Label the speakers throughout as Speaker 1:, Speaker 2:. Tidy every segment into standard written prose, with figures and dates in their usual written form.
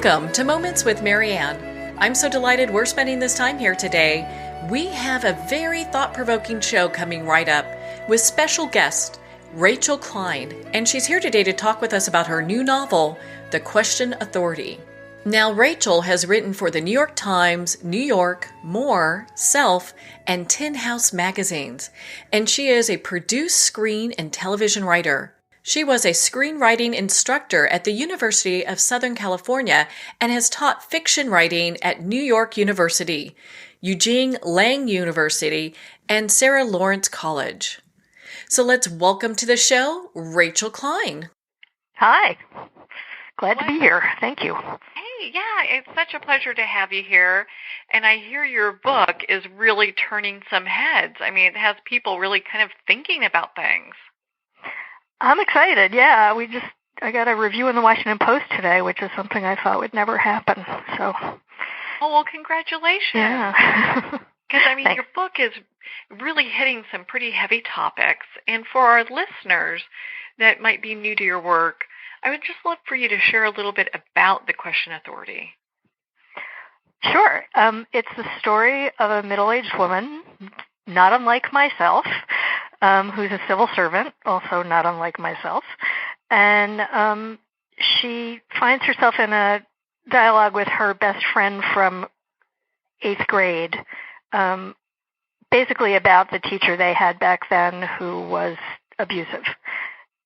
Speaker 1: Welcome to Moments with Marianne. I'm so delighted we're spending this time here today. We have a very thought-provoking show coming right up with special guest Rachel Cline, and she's here today to talk with us about her new novel, The Question Authority. Now, Rachel has written for the New York Times, New York, More, Self, and Tin House magazines, and she is a produced screen and television writer. She was a screenwriting instructor at the University of Southern California and has taught fiction writing at New York University, Eugene Lang University, and Sarah Lawrence College. So let's welcome to the show, Rachel Cline.
Speaker 2: Hi. Glad to be here. Thank you.
Speaker 3: Hey, yeah, it's such a pleasure to have you here. And I hear your book is really turning some heads. I mean, it has people really kind of thinking about things.
Speaker 2: I'm excited. Yeah, I got a review in the Washington Post today, which is something I thought would never happen. So.
Speaker 3: Oh, well, congratulations.
Speaker 2: Yeah.
Speaker 3: Because, I mean, your book is really hitting some pretty heavy topics. And for our listeners that might be new to your work, I would just love for you to share a little bit about the Question Authority.
Speaker 2: Sure. It's the story of a middle-aged woman, not unlike myself, who's a civil servant, also not unlike myself. And she finds herself in a dialogue with her best friend from 8th grade, basically about the teacher they had back then who was abusive.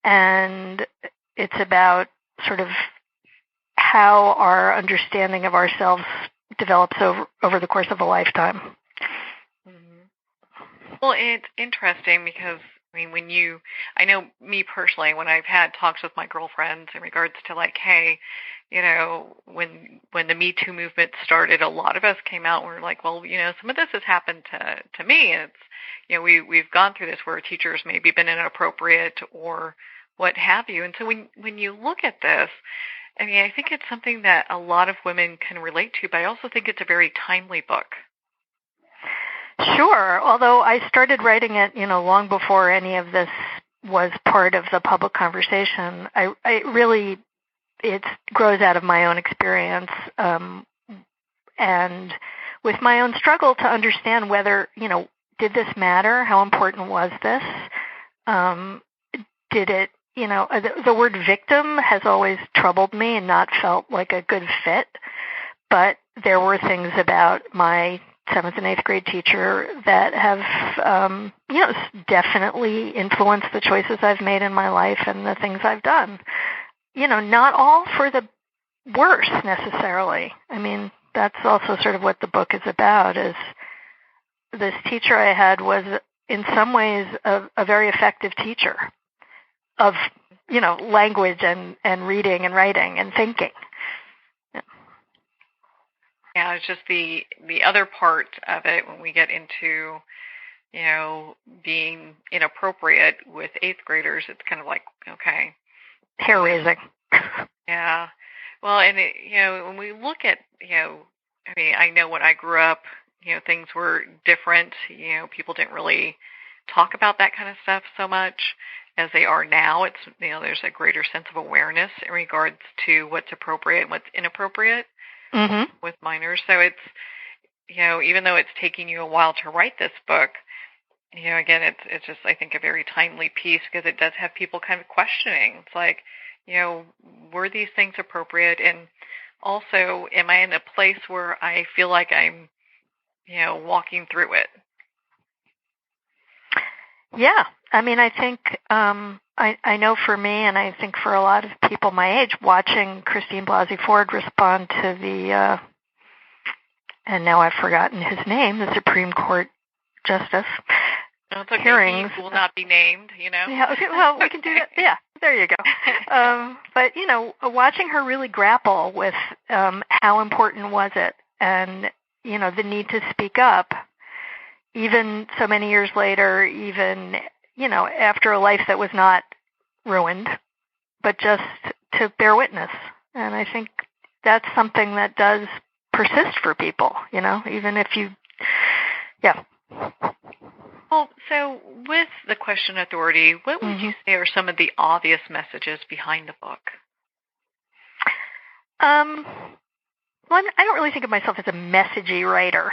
Speaker 2: And it's about sort of how our understanding of ourselves develops over the course of a lifetime.
Speaker 3: Well, it's interesting because, I mean, I know me personally, when I've had talks with my girlfriends in regards to like, hey, you know, when the Me Too movement started, a lot of us came out and were like, well, you know, some of this has happened to me. And it's, you know, we've gone through this where teachers maybe been inappropriate or what have you. And so when you look at this, I mean, I think it's something that a lot of women can relate to, but I also think it's a very timely book.
Speaker 2: Sure, although I started writing it, you know, long before any of this was part of the public conversation. It grows out of my own experience, and with my own struggle to understand whether, you know, did this matter? How important was this? Did it, you know, the word victim has always troubled me and not felt like a good fit, but there were things about my 7th and 8th grade teacher that have, you know, definitely influenced the choices I've made in my life and the things I've done. You know, not all for the worse necessarily. I mean, that's also sort of what the book is about, is this teacher I had was in some ways a very effective teacher of, you know, language and reading and writing and thinking.
Speaker 3: Yeah, it's just the other part of it when we get into, you know, being inappropriate with 8th graders, it's kind of like, okay.
Speaker 2: Hair raising.
Speaker 3: Yeah. Well, and, you know, when we look at, you know, I mean, I know when I grew up, you know, things were different. You know, people didn't really talk about that kind of stuff so much as they are now. It's, you know, there's a greater sense of awareness in regards to what's appropriate and what's inappropriate.
Speaker 2: Mm-hmm.
Speaker 3: With minors. So it's, you know, even though it's taking you a while to write this book, you know, again, it's just, I think, a very timely piece because it does have people kind of questioning. It's like, you know, were these things appropriate? And also, am I in a place where I feel like I'm, you know, walking through it?
Speaker 2: Yeah. I mean, I think, I know for me, and I think for a lot of people my age, watching Christine Blasey Ford respond to the, and now I've forgotten his name, the Supreme Court Justice
Speaker 3: it's okay.
Speaker 2: hearings.
Speaker 3: He will not be named, you know.
Speaker 2: Yeah, okay, well, we can do that. Yeah, there you go. But, you know, watching her really grapple with how important was it and, you know, the need to speak up, even so many years later, even, you know, after a life that was not ruined, but just to bear witness. And I think that's something that does persist for people, you know, even if you, yeah.
Speaker 3: Well, so with the Question Authority, what would you say are some of the obvious messages behind the book?
Speaker 2: Well, I don't really think of myself as a messagey writer.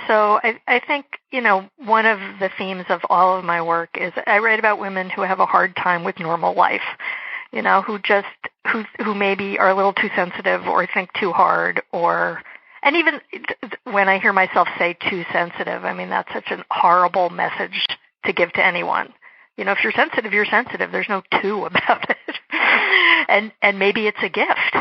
Speaker 2: So I think, one of the themes of all of my work is I write about women who have a hard time with normal life, who maybe are a little too sensitive or think too hard, and even when I hear myself say too sensitive, I mean, that's such a horrible message to give to anyone. If you're sensitive, you're sensitive. There's no too about it. And maybe it's a gift.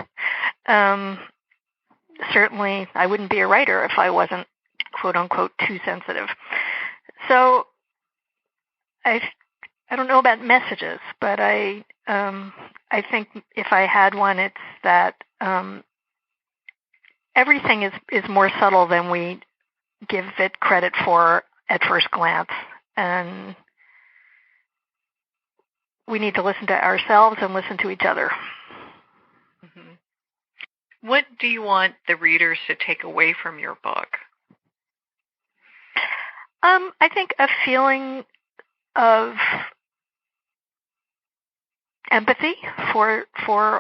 Speaker 2: Certainly, I wouldn't be a writer if I wasn't, quote unquote, too sensitive. So I don't know about messages, but I think if I had one, it's that everything is more subtle than we give it credit for at first glance, and we need to listen to ourselves and listen to each other.
Speaker 3: Mm-hmm. What do you want the readers to take away from your book?
Speaker 2: I think a feeling of empathy for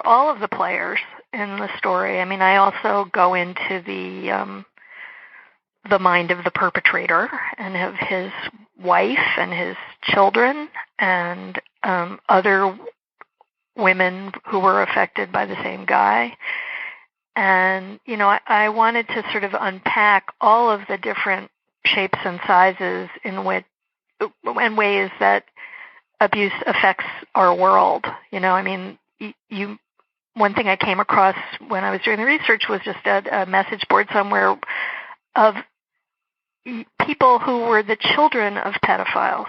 Speaker 2: all of the players in the story. I mean, I also go into the mind of the perpetrator and of his wife and his children and other women who were affected by the same guy. And, I wanted to sort of unpack all of the different shapes and sizes in ways that abuse affects our world. One thing I came across when I was doing the research was just a message board somewhere of people who were the children of pedophiles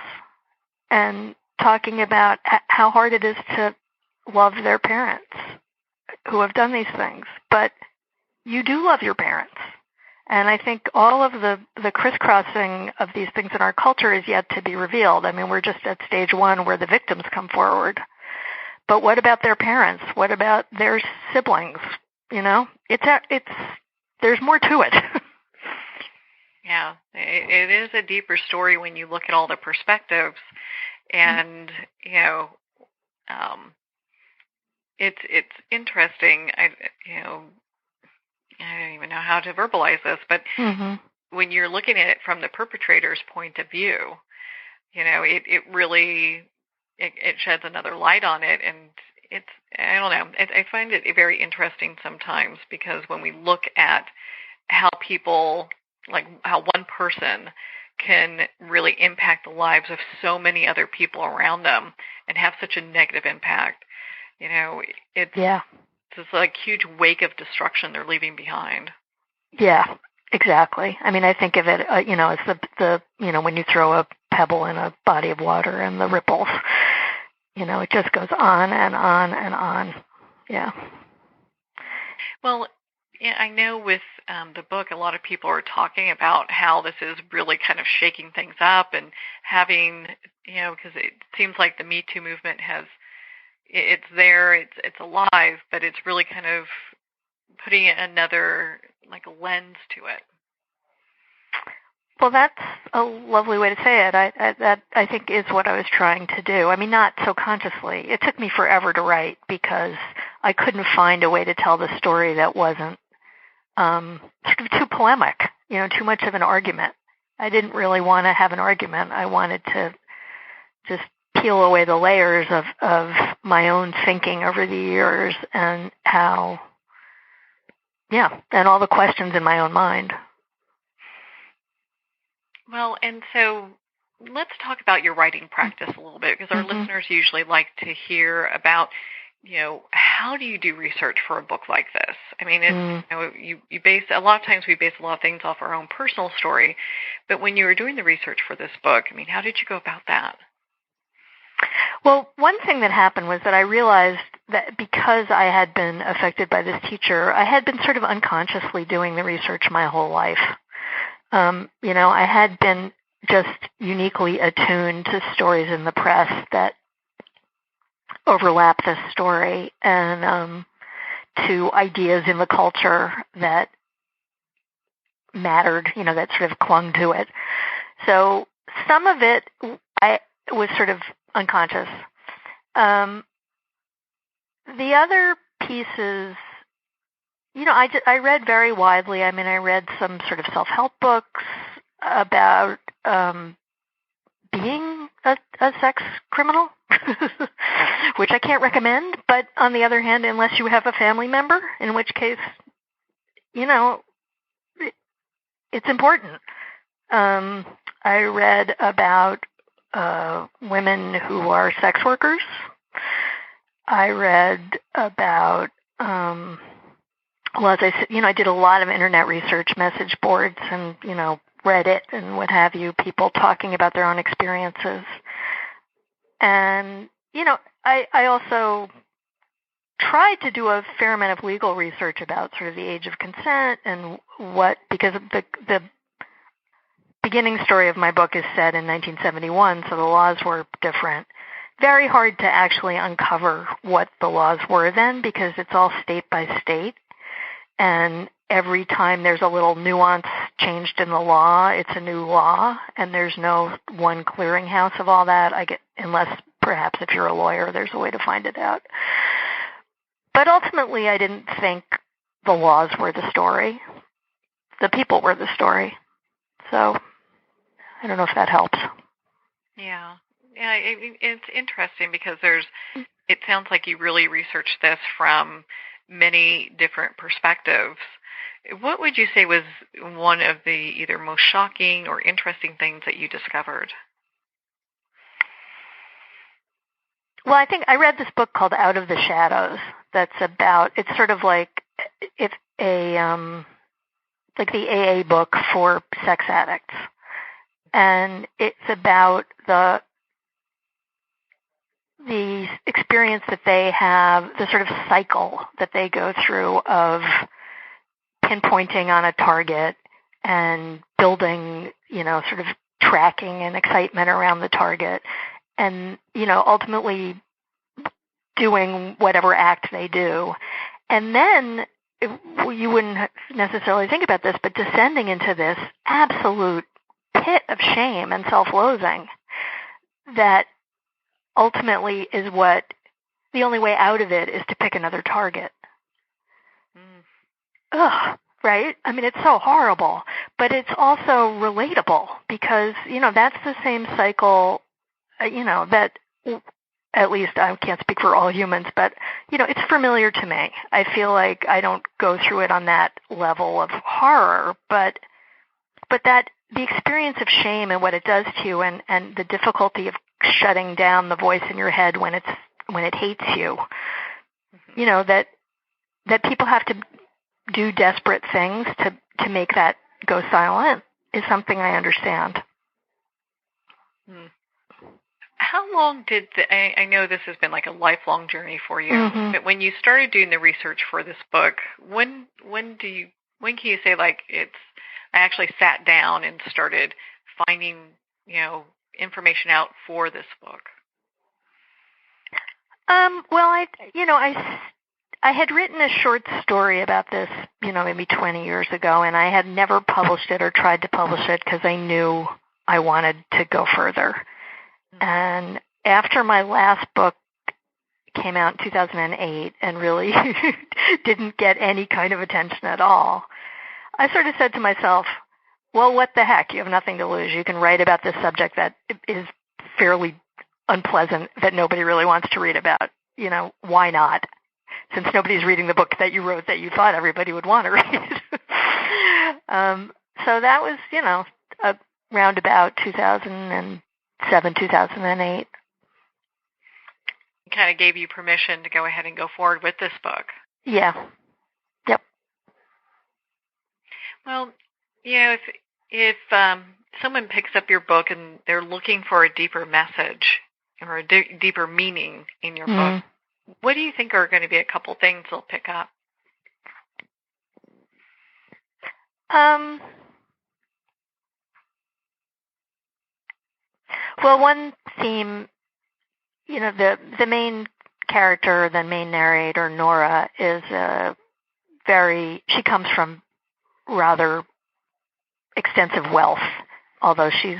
Speaker 2: and talking about how hard it is to love their parents who have done these things. But you do love your parents. And I think all of the crisscrossing of these things in our culture is yet to be revealed. I mean, we're just at stage one where the victims come forward. But what about their parents? What about their siblings? There's more to it.
Speaker 3: Yeah, it is a deeper story when you look at all the perspectives, and it's interesting. I don't even know how to verbalize this, but when you're looking at it from the perpetrator's point of view, it really it sheds another light on it, and I don't know. I find it very interesting sometimes, because when we look at how people, like how one person can really impact the lives of so many other people around them and have such a negative impact, it's this like huge wake of destruction they're leaving behind.
Speaker 2: Yeah, exactly. I mean, I think of it, as the when you throw a pebble in a body of water and the ripples, it just goes on and on and on. Yeah. Well,
Speaker 3: yeah, I know with the book, a lot of people are talking about how this is really kind of shaking things up and having, because it seems like the Me Too movement it's there, it's alive, but it's really kind of putting another lens to it.
Speaker 2: Well, that's a lovely way to say it. That I think is what I was trying to do. I mean, not so consciously. It took me forever to write because I couldn't find a way to tell the story that wasn't sort of too polemic, too much of an argument. I didn't really want to have an argument. I wanted to just peel away the layers of my own thinking over the years and and all the questions in my own mind.
Speaker 3: Well, and so let's talk about your writing practice a little bit, because our listeners usually like to hear about, how do you do research for a book like this? I mean, you base, a lot of times we base a lot of things off our own personal story, but when you were doing the research for this book, I mean, how did you go about that?
Speaker 2: Well, one thing that happened was that I realized that because I had been affected by this teacher, I had been sort of unconsciously doing the research my whole life. I had been just uniquely attuned to stories in the press that overlap this story and to ideas in the culture that mattered, that sort of clung to it. So some of it I was sort of unconscious. The other pieces, I read very widely. I mean, I read some sort of self-help books about being a sex criminal, which I can't recommend. But on the other hand, unless you have a family member, in which case, it's important. I read about women who are sex workers. I read about, as I said, I did a lot of internet research, message boards, and, Reddit and what have you, people talking about their own experiences. And, I also tried to do a fair amount of legal research about sort of the age of consent and because the beginning story of my book is set in 1971, so the laws were different. Very hard to actually uncover what the laws were then because it's all state by state. And every time there's a little nuance changed in the law, it's a new law, and there's no one clearinghouse of all that, unless perhaps if you're a lawyer, there's a way to find it out. But ultimately, I didn't think the laws were the story. The people were the story. So I don't know if that helps.
Speaker 3: Yeah. Yeah, it's interesting because it sounds like you really researched this from many different perspectives. What would you say was one of the either most shocking or interesting things that you discovered?
Speaker 2: Well, I think I read this book called Out of the Shadows. It's sort of like like the AA book for sex addicts. And it's about the experience that they have, the sort of cycle that they go through of pinpointing on a target and building, sort of tracking and excitement around the target and, ultimately doing whatever act they do. And then you wouldn't necessarily think about this, but descending into this absolute pit of shame and self-loathing that ultimately is what the only way out of it is to pick another target. Ugh, right? I mean, it's so horrible, but it's also relatable because, that's the same cycle, that at least I can't speak for all humans, but, it's familiar to me. I feel like I don't go through it on that level of horror, but that the experience of shame and what it does to you and the difficulty of shutting down the voice in your head when it hates you, that people have to do desperate things to make that go silent is something I understand.
Speaker 3: How long I know this has been like a lifelong journey for you, but when you started doing the research for this book, when can you say like I actually sat down and started finding, information out for this book?
Speaker 2: Well, I had written a short story about this, maybe 20 years ago, and I had never published it or tried to publish it because I knew I wanted to go further. And after my last book came out in 2008 and really didn't get any kind of attention at all, I sort of said to myself, well, what the heck? You have nothing to lose. You can write about this subject that is fairly unpleasant that nobody really wants to read about. Why not? Since nobody's reading the book that you wrote that you thought everybody would want to read. So that was, around about 2007, 2008.
Speaker 3: It kind of gave you permission to go ahead and go forward with this book.
Speaker 2: Yeah. Yep.
Speaker 3: Well, if someone picks up your book and they're looking for a deeper message or a deeper meaning in your book, what do you think are going to be a couple things they'll pick up?
Speaker 2: Well, one theme, the main character, the main narrator, Nora, is she comes from rather extensive wealth, although she's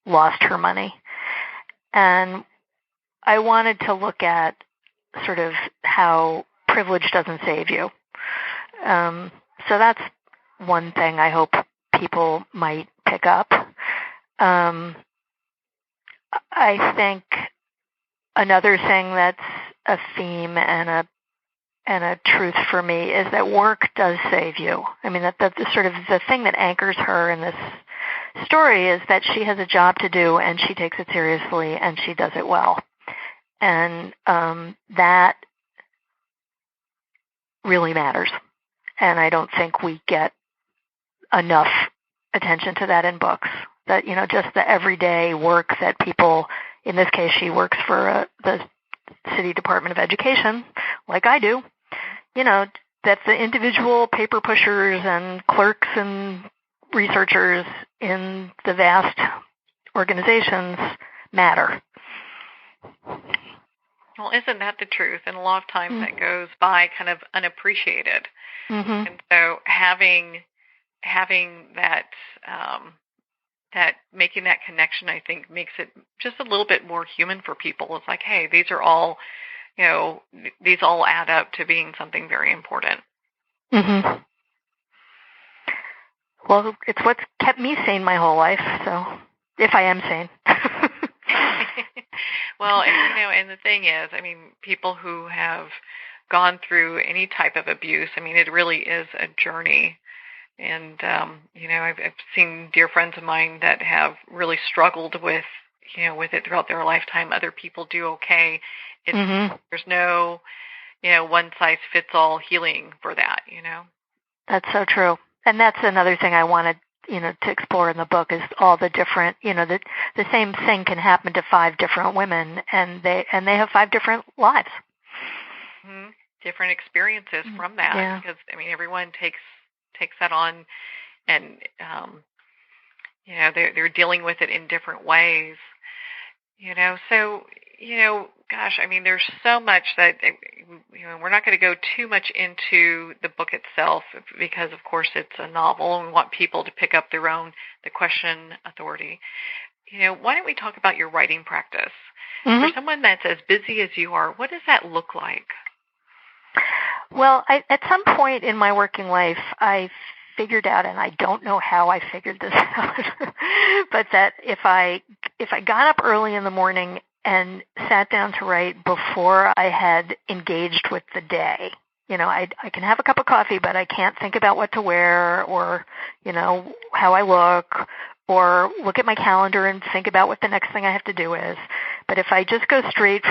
Speaker 2: lost her money. And I wanted to look at sort of how privilege doesn't save you. So that's one thing I hope people might pick up. I think another thing that's a theme and a truth for me is that work does save you. I mean, that's sort of the thing that anchors her in this story is that she has a job to do and she takes it seriously and she does it well. And that really matters. And I don't think we get enough attention to that in books. That, just the everyday work that people, in this case, she works for the City Department of Education, like I do, that the individual paper pushers and clerks and researchers in the vast organizations matter.
Speaker 3: Well, isn't that the truth? And a lot of times that goes by kind of unappreciated. Mm-hmm. And so having that making that connection, I think, makes it just a little bit more human for people. It's like, hey, these are all, these all add up to being something very important.
Speaker 2: Mm-hmm. Well, it's what's kept me sane my whole life, so if I am sane.
Speaker 3: Well, and the thing is, I mean, people who have gone through any type of abuse, I mean, it really is a journey. And, I've seen dear friends of mine that have really struggled with it throughout their lifetime. Other people do okay. There's no, one-size-fits-all healing for that,
Speaker 2: That's so true. And that's another thing I wanted, to explore in the book is all the different, the same thing can happen to 5 different women and they have 5 different lives.
Speaker 3: Mm-hmm. Different experiences from that. Yeah. Because, everyone takes that on and, they're dealing with it in different ways, so, gosh, there's so much that, we're not going to go too much into the book itself because, of course, it's a novel and we want people to pick up their own, the question authority. Why don't we talk about your writing practice? Mm-hmm. For someone that's as busy as you are, what does that look like?
Speaker 2: Well, at some point in my working life, I figured out, and I don't know how I figured this out, but that if I got up early in the morning and sat down to write before I had engaged with the day, I can have a cup of coffee, but I can't think about what to wear or, how I look or look at my calendar and think about what the next thing I have to do is. But if I just go straight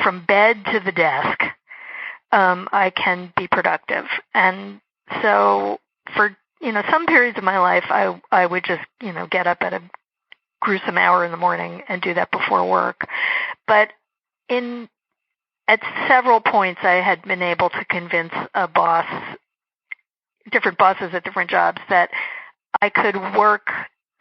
Speaker 2: from bed to the desk, I can be productive. And so for, some periods of my life, I would just, get up at a gruesome hour in the morning and do that before work. But at several points, I had been able to convince different bosses at different jobs that I could work,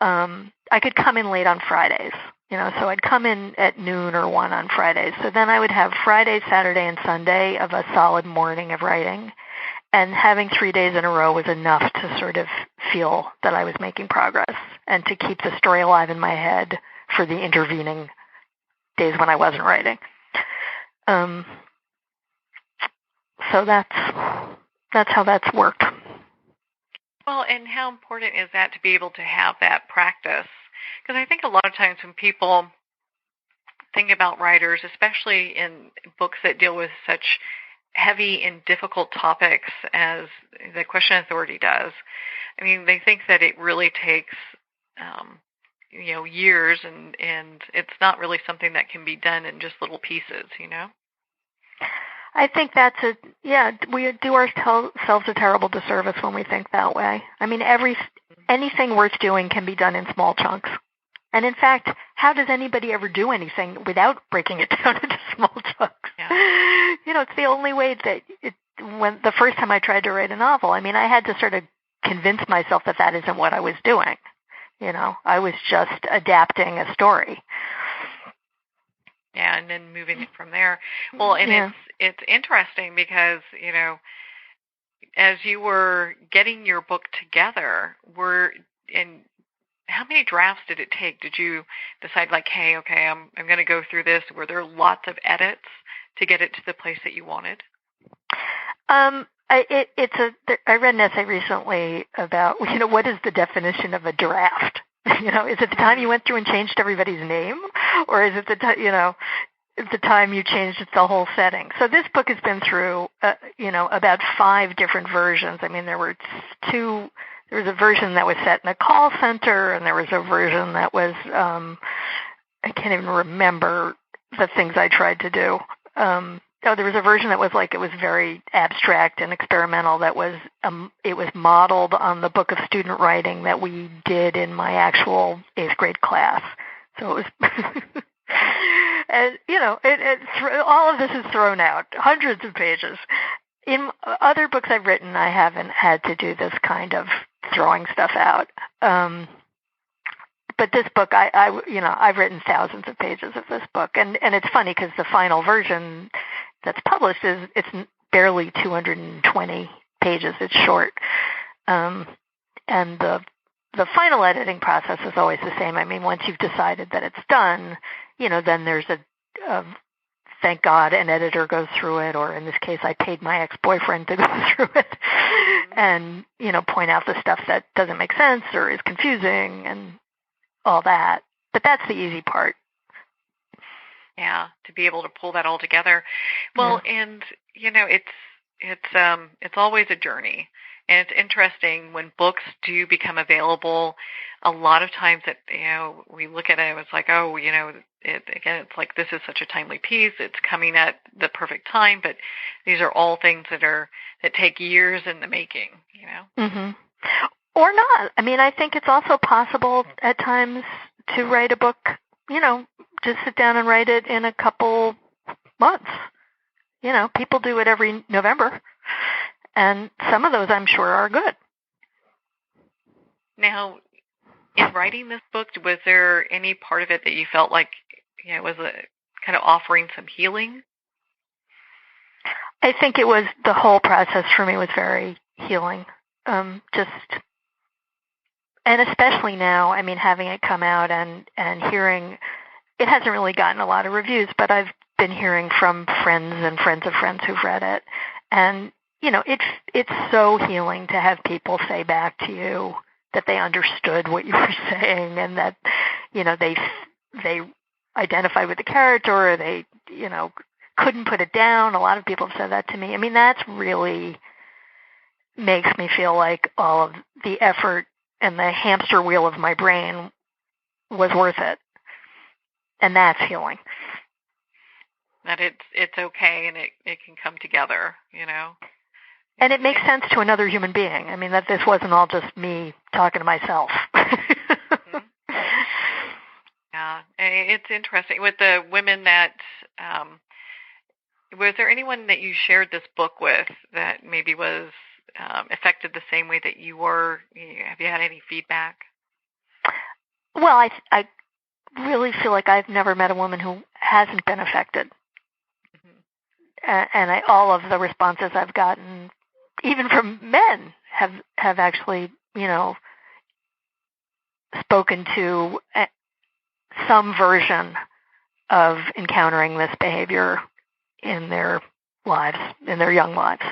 Speaker 2: I could come in late on Fridays. So I'd come in at noon or 1 on Fridays. So then I would have Friday, Saturday, and Sunday of a solid morning of writing. And having 3 days in a row was enough to sort of feel that I was making progress and to keep the story alive in my head for the intervening days when I wasn't writing. So that's how that's worked.
Speaker 3: Well, and how important is that to be able to have that practice? Because I think a lot of times when people think about writers, especially in books that deal with such heavy and difficult topics as the question authority does, they think that it really takes, years, and it's not really something that can be done in just little pieces, I
Speaker 2: think we do ourselves a terrible disservice when we think that way. Anything worth doing can be done in small chunks. And in fact, how does anybody ever do anything without breaking it down into small chunks? Yeah. It's the only way that when the first time I tried to write a novel, I had to sort of convince myself that isn't what I was doing. I was just adapting a story.
Speaker 3: Yeah, and then moving it from there. Well, and it's interesting because, as you were getting your book together, how many drafts did it take? Did you decide hey, okay, I'm going to go through this? Were there lots of edits to get it to the place that you wanted?
Speaker 2: I read an essay recently about, what is the definition of a draft? Is it the time you went through and changed everybody's name, or is it the time you changed the whole setting? So this book has been through, about 5 different versions. I mean, there was a version that was set in a call center, and there was a version that was, I can't even remember the things I tried to do. There was a version that was it was very abstract and experimental. That was it was modeled on the book of student writing that we did in my actual 8th grade class. So it was, and all of this is thrown out, hundreds of pages. In other books I've written, I haven't had to do this kind of throwing stuff out. But this book, I've written thousands of pages of this book, and it's funny because the final version that's published it's barely 220 pages. It's short, and the final editing process is always the same. I mean, once you've decided that it's done, then there's a thank God an editor goes through it, or in this case, I paid my ex-boyfriend to go through it, and point out the stuff that doesn't make sense or is confusing and all that. But that's the easy part.
Speaker 3: Yeah, to be able to pull that all together. Well, yeah. And it's always a journey, and it's interesting when books do become available. A lot of times that we look at it, and it's like, it's like this is such a timely piece. It's coming at the perfect time, but these are all things that take years in the making.
Speaker 2: Mm-hmm. Or not. I mean, I think it's also possible at times to write a book. Just sit down and write it in a couple months. People do it every November, and some of those I'm sure are good.
Speaker 3: Now, in writing this book, was there any part of it that you felt like was a kind of offering some healing?
Speaker 2: I think it was the whole process for me was very healing. And especially now, I mean, having it come out and hearing. It hasn't really gotten a lot of reviews, but I've been hearing from friends and friends of friends who've read it. And, it's so healing to have people say back to you that they understood what you were saying and that, they identify with the character or they, couldn't put it down. A lot of people have said that to me. I mean, that's really makes me feel like all of the effort and the hamster wheel of my brain was worth it. And that's healing.
Speaker 3: That it's okay and it can come together,
Speaker 2: And it makes sense to another human being. I mean, that this wasn't all just me talking to myself.
Speaker 3: Mm-hmm. Yeah, it's interesting. With the women that, was there anyone that you shared this book with that maybe was affected the same way that you were? Have you had any feedback?
Speaker 2: Well, I really feel like I've never met a woman who hasn't been affected. Mm-hmm. And all of the responses I've gotten, even from men, have actually, spoken to some version of encountering this behavior in their lives, in their young lives.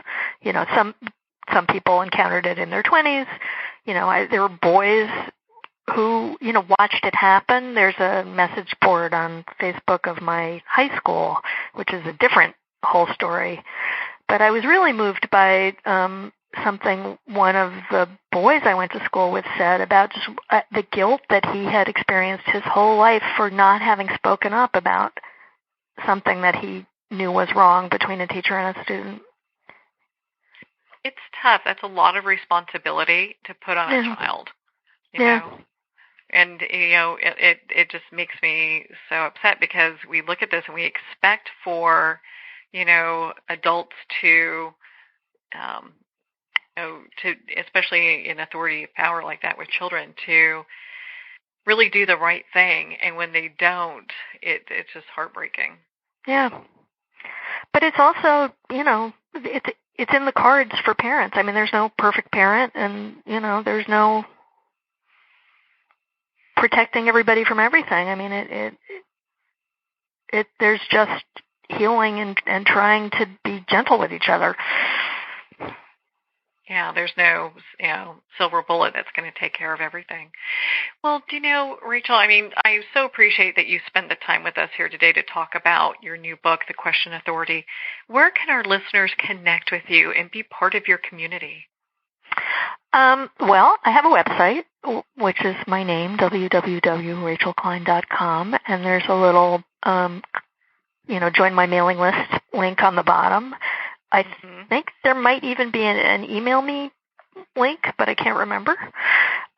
Speaker 2: Some people encountered it in their 20s. There were boys who, watched it happen. There's a message board on Facebook of my high school, which is a different whole story. But I was really moved by something one of the boys I went to school with said about just the guilt that he had experienced his whole life for not having spoken up about something that he knew was wrong between a teacher and a student.
Speaker 3: It's tough. That's a lot of responsibility to put on a child. You know? And, it just makes me so upset because we look at this and we expect for, adults to, especially in authority of power like that with children, to really do the right thing. And when they don't, it's just heartbreaking.
Speaker 2: Yeah. But it's also, it's in the cards for parents. I mean, there's no perfect parent and, there's no protecting everybody from everything. I mean, there's just healing and trying to be gentle with each other.
Speaker 3: Yeah, there's no, silver bullet that's going to take care of everything. Well, Rachel, I so appreciate that you spend the time with us here today to talk about your new book, The Question Authority. Where can our listeners connect with you and be part of your community?
Speaker 2: Well, I have a website, which is my name, www.rachelcline.com, and there's a little, join my mailing list link on the bottom. I think there might even be an email me link, but I can't remember.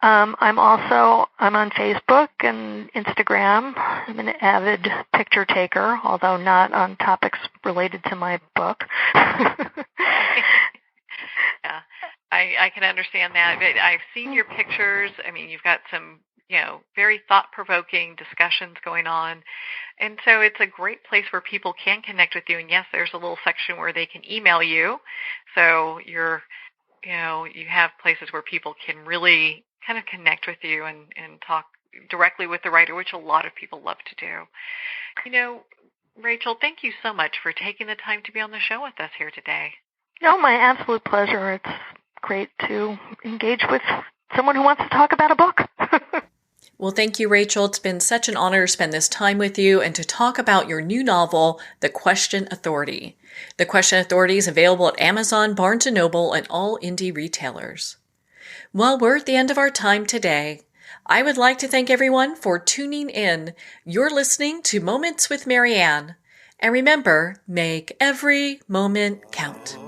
Speaker 2: I'm on Facebook and Instagram. I'm an avid picture taker, although not on topics related to my book.
Speaker 3: Yeah, I can understand that. But I've seen your pictures. You've got some, very thought-provoking discussions going on. And so it's a great place where people can connect with you. And yes, there's a little section where they can email you. So you have places where people can really kind of connect with you and talk directly with the writer, which a lot of people love to do. Rachel, thank you so much for taking the time to be on the show with us here today.
Speaker 2: No, my absolute pleasure. It's great to engage with someone who wants to talk about a book.
Speaker 1: Well, thank you, Rachel. It's been such an honor to spend this time with you and to talk about your new novel, The Question Authority. The Question Authority is available at Amazon, Barnes & Noble, and all indie retailers. Well, we're at the end of our time today. I would like to thank everyone for tuning in. You're listening to Moments with Marianne. And remember, make every moment count.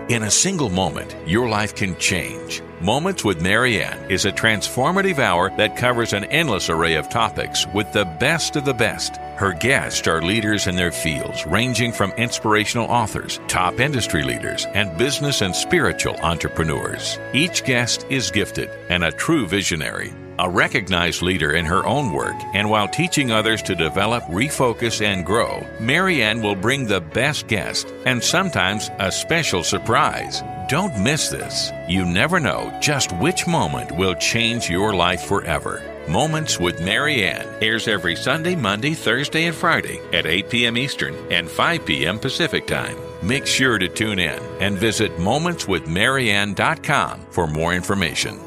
Speaker 4: In a single moment, your life can change. Moments with Marianne is a transformative hour that covers an endless array of topics with the best of the best. Her guests are leaders in their fields, ranging from inspirational authors, top industry leaders, and business and spiritual entrepreneurs. Each guest is gifted and a true visionary, a recognized leader in her own work, and while teaching others to develop, refocus, and grow, Marianne will bring the best guest and sometimes a special surprise. Don't miss this. You never know just which moment will change your life forever. Moments with Marianne airs every Sunday, Monday, Thursday, and Friday at 8 p.m. Eastern and 5 p.m. Pacific Time. Make sure to tune in and visit momentswithmarianne.com for more information.